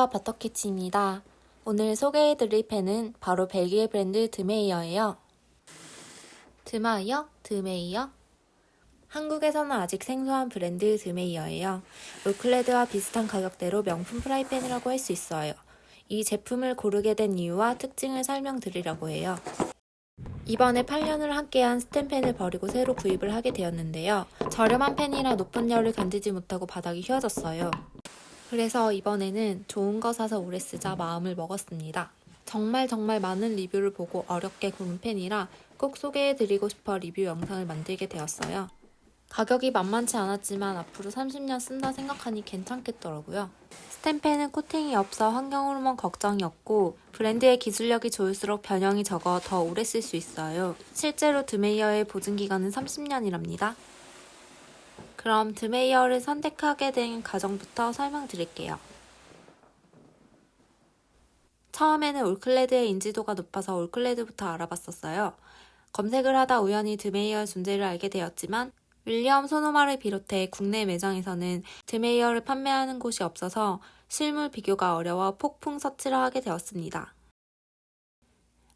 안녕하세요, 버터키치입니다. 오늘 소개해드릴 펜은 바로 벨기에 브랜드 드메이어예요. 드마이어? 드메이어? 한국에서는 아직 생소한 브랜드 드메이어예요. 올클레드와 비슷한 가격대로 명품 프라이팬이라고 할 수 있어요. 이 제품을 고르게 된 이유와 특징을 설명드리려고 해요. 이번에 8년을 함께한 스텐펜을 버리고 새로 구입을 하게 되었는데요. 저렴한 펜이라 높은 열을 견디지 못하고 바닥이 휘어졌어요. 그래서 이번에는 좋은 거 사서 오래 쓰자 마음을 먹었습니다. 정말 많은 리뷰를 보고 어렵게 고른 펜이라 꼭 소개해드리고 싶어 리뷰 영상을 만들게 되었어요. 가격이 만만치 않았지만 앞으로 30년 쓴다 생각하니 괜찮겠더라고요. 스텐펜은 코팅이 없어 환경 호르몬 걱정이 없고 브랜드의 기술력이 좋을수록 변형이 적어 더 오래 쓸 수 있어요. 실제로 드메이어의 보증기간은 30년이랍니다. 그럼 드메이어를 선택하게 된 과정부터 설명드릴게요. 처음에는 올클레드의 인지도가 높아서 올클레드부터 알아봤었어요. 검색을 하다 우연히 드메이어의 존재를 알게 되었지만 윌리엄 소노마를 비롯해 국내 매장에서는 드메이어를 판매하는 곳이 없어서 실물 비교가 어려워 폭풍 서치를 하게 되었습니다.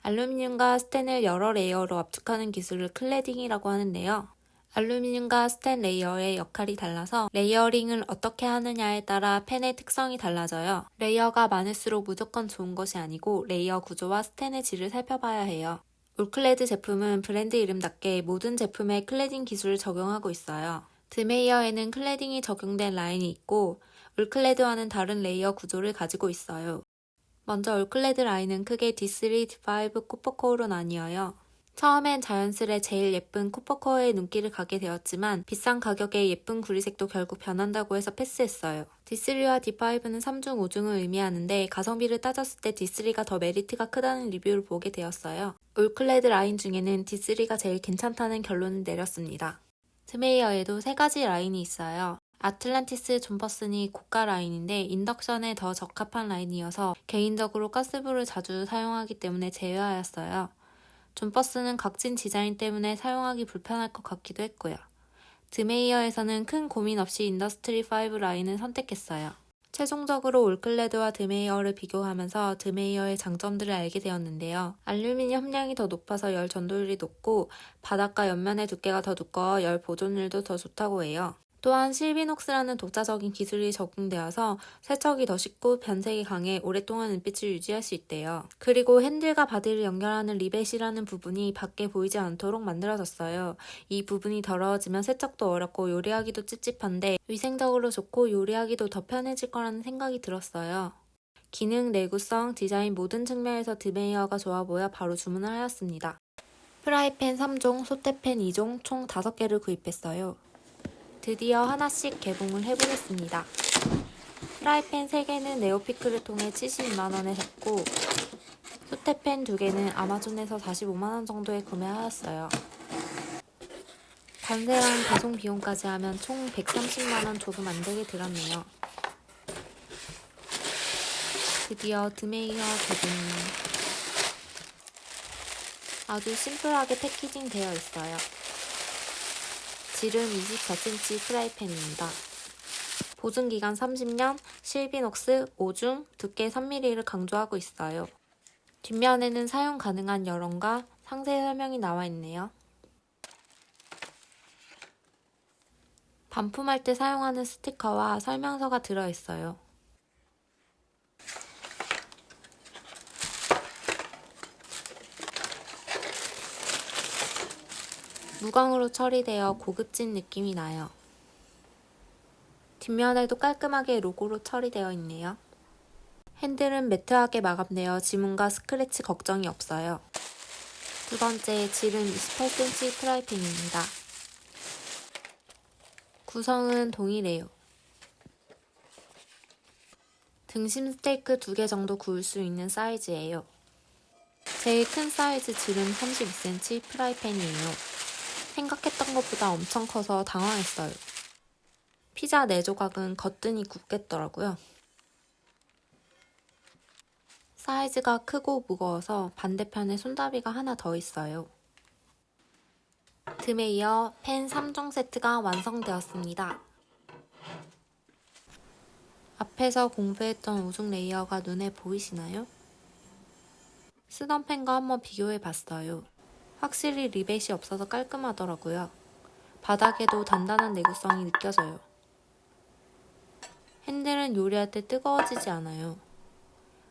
알루미늄과 스텐을 여러 레이어로 압축하는 기술을 클래딩이라고 하는데요. 알루미늄과 스텐 레이어의 역할이 달라서 레이어링을 어떻게 하느냐에 따라 펜의 특성이 달라져요. 레이어가 많을수록 무조건 좋은 것이 아니고 레이어 구조와 스텐의 질을 살펴봐야 해요. 올클레드 제품은 브랜드 이름답게 모든 제품에 클래딩 기술을 적용하고 있어요. 드메이어에는 클래딩이 적용된 라인이 있고 올클레드와는 다른 레이어 구조를 가지고 있어요. 먼저 올클레드 라인은 크게 D3, D5 코퍼코어로 나뉘어요. 처음엔 자연스레 제일 예쁜 코퍼코어에 눈길을 가게 되었지만 비싼 가격에 예쁜 구리색도 결국 변한다고 해서 패스했어요. D3와 D5는 3중, 5중을 의미하는데 가성비를 따졌을 때 D3가 더 메리트가 크다는 리뷰를 보게 되었어요. 올클레드 라인 중에는 D3가 제일 괜찮다는 결론을 내렸습니다. 드메이어에도 3가지 라인이 있어요. 아틀란티스 존버슨이 고가 라인인데 인덕션에 더 적합한 라인이어서 개인적으로 가스불을 자주 사용하기 때문에 제외하였어요. 존버스는 각진 디자인 때문에 사용하기 불편할 것 같기도 했고요. 드메이어에서는 큰 고민 없이 인더스트리5 라인을 선택했어요. 최종적으로 올클레드와 드메이어를 비교하면서 드메이어의 장점들을 알게 되었는데요. 알루미늄 함량이 더 높아서 열 전도율이 높고 바닥과 옆면의 두께가 더 두꺼워 열 보존율도 더 좋다고 해요. 또한 실비녹스라는 독자적인 기술이 적용되어서 세척이 더 쉽고 변색이 강해 오랫동안 은빛을 유지할 수 있대요. 그리고 핸들과 바디를 연결하는 리벳이라는 부분이 밖에 보이지 않도록 만들어졌어요. 이 부분이 더러워지면 세척도 어렵고 요리하기도 찝찝한데 위생적으로 좋고 요리하기도 더 편해질 거라는 생각이 들었어요. 기능, 내구성, 디자인 모든 측면에서 드메이어가 좋아 보여 바로 주문을 하였습니다. 프라이팬 3종, 솥대팬 2종 총 5개를 구입했어요. 드디어 하나씩 개봉을 해보겠습니다. 프라이팬 3개는 네오피크를 통해 72만원에 샀고 솥대팬 2개는 아마존에서 45만원 정도에 구매하였어요. 관세랑 배송 비용까지 하면 총 130만원 조금 안되게 들었네요. 드디어 드메이어 개봉. 아주 심플하게 패키징 되어 있어요. 지름 24cm 프라이팬입니다. 보증기간 30년, 실비녹스 5중, 두께 3mm를 강조하고 있어요. 뒷면에는 사용 가능한 열원과 상세 설명이 나와 있네요. 반품할 때 사용하는 스티커와 설명서가 들어있어요. 무광으로 처리되어 고급진 느낌이 나요. 뒷면에도 깔끔하게 로고로 처리되어 있네요. 핸들은 매트하게 마감되어 지문과 스크래치 걱정이 없어요. 두 번째, 지름 28cm 프라이팬입니다. 구성은 동일해요. 등심 스테이크 2개 정도 구울 수 있는 사이즈예요. 제일 큰 사이즈 지름 32cm 프라이팬이에요. 생각했던 것보다 엄청 커서 당황했어요. 피자 4조각은 거뜬히 굽겠더라고요. 사이즈가 크고 무거워서 반대편에 손잡이가 하나 더 있어요. 드메이어 펜 3종 세트가 완성되었습니다. 앞에서 공부했던 우중 레이어가 눈에 보이시나요? 쓰던 펜과 한번 비교해 봤어요. 확실히 리벳이 없어서 깔끔하더라고요. 바닥에도 단단한 내구성이 느껴져요. 핸들은 요리할 때 뜨거워지지 않아요.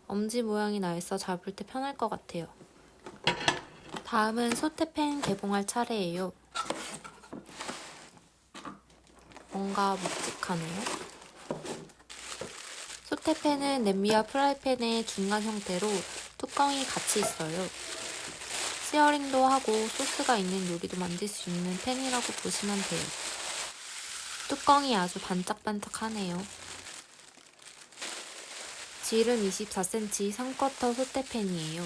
엄지 모양이 나 있어 잡을 때 편할 것 같아요. 다음은 소테펜 개봉할 차례예요. 뭔가 묵직하네요. 소테펜은 냄비와 프라이팬의 중간 형태로 뚜껑이 같이 있어요. 시어링도 하고 소스가 있는 요리도 만들 수 있는 팬이라고 보시면 돼요. 뚜껑이 아주 반짝반짝하네요. 질은 24cm 3쿼터 소테팬이에요.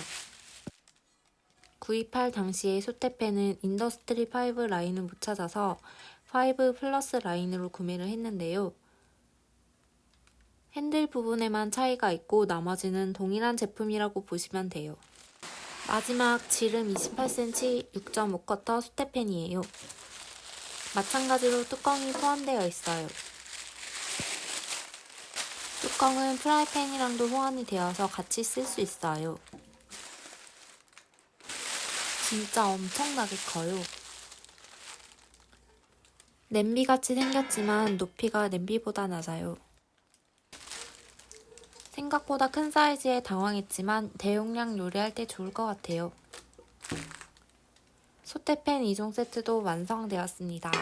구입할 당시에 소테팬은 인더스트리5 라인을 못 찾아서 5 플러스 라인으로 구매를 했는데요. 핸들 부분에만 차이가 있고 나머지는 동일한 제품이라고 보시면 돼요. 마지막 지름 28cm 6.5쿼터 소테팬이에요. 마찬가지로 뚜껑이 포함되어 있어요. 뚜껑은 프라이팬이랑도 호환이 되어서 같이 쓸 수 있어요. 진짜 엄청나게 커요. 냄비같이 생겼지만 높이가 냄비보다 낮아요. 생각보다 큰 사이즈에 당황했지만 대용량 요리할 때 좋을 것 같아요. 소테팬 2종 세트도 완성되었습니다.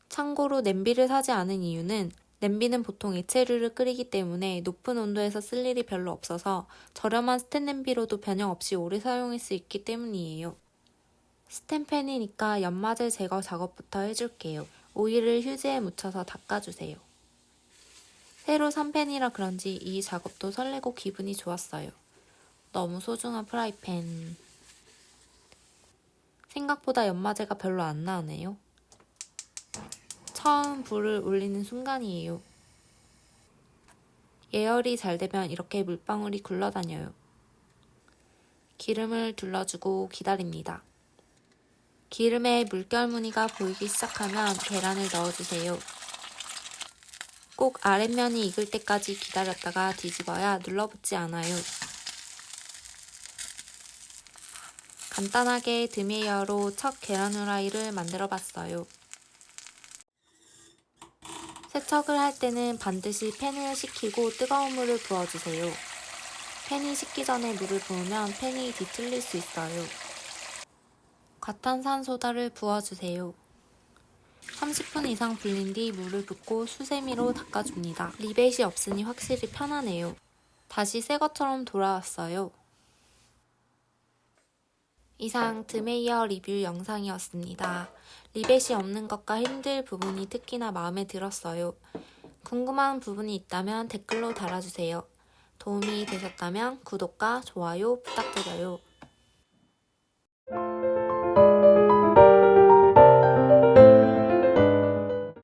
참고로 냄비를 사지 않은 이유는 냄비는 보통 액체류를 끓이기 때문에 높은 온도에서 쓸 일이 별로 없어서 저렴한 스텐 냄비로도 변형 없이 오래 사용할 수 있기 때문이에요. 스텐팬이니까 연마제 제거 작업부터 해줄게요. 오일을 휴지에 묻혀서 닦아주세요. 새로 산 팬이라 그런지 이 작업도 설레고 기분이 좋았어요. 너무 소중한 프라이팬. 생각보다 연마제가 별로 안 나오네요. 처음 불을 올리는 순간이에요. 예열이 잘 되면 이렇게 물방울이 굴러다녀요. 기름을 둘러주고 기다립니다. 기름에 물결 무늬가 보이기 시작하면 계란을 넣어주세요. 꼭 아랫면이 익을 때까지 기다렸다가 뒤집어야 눌러붙지 않아요. 간단하게 드메이어로 첫 계란 후라이를 만들어 봤어요. 세척을 할 때는 반드시 팬을 식히고 뜨거운 물을 부어주세요. 팬이 식기 전에 물을 부으면 팬이 뒤틀릴 수 있어요. 과탄산소다를 부어주세요. 30분 이상 불린 뒤 물을 붓고 수세미로 닦아줍니다. 리벳이 없으니 확실히 편하네요. 다시 새 것처럼 돌아왔어요. 이상 드메이어 리뷰 영상이었습니다. 리벳이 없는 것과 힘들 부분이 특히나 마음에 들었어요. 궁금한 부분이 있다면 댓글로 달아주세요. 도움이 되셨다면 구독과 좋아요 부탁드려요.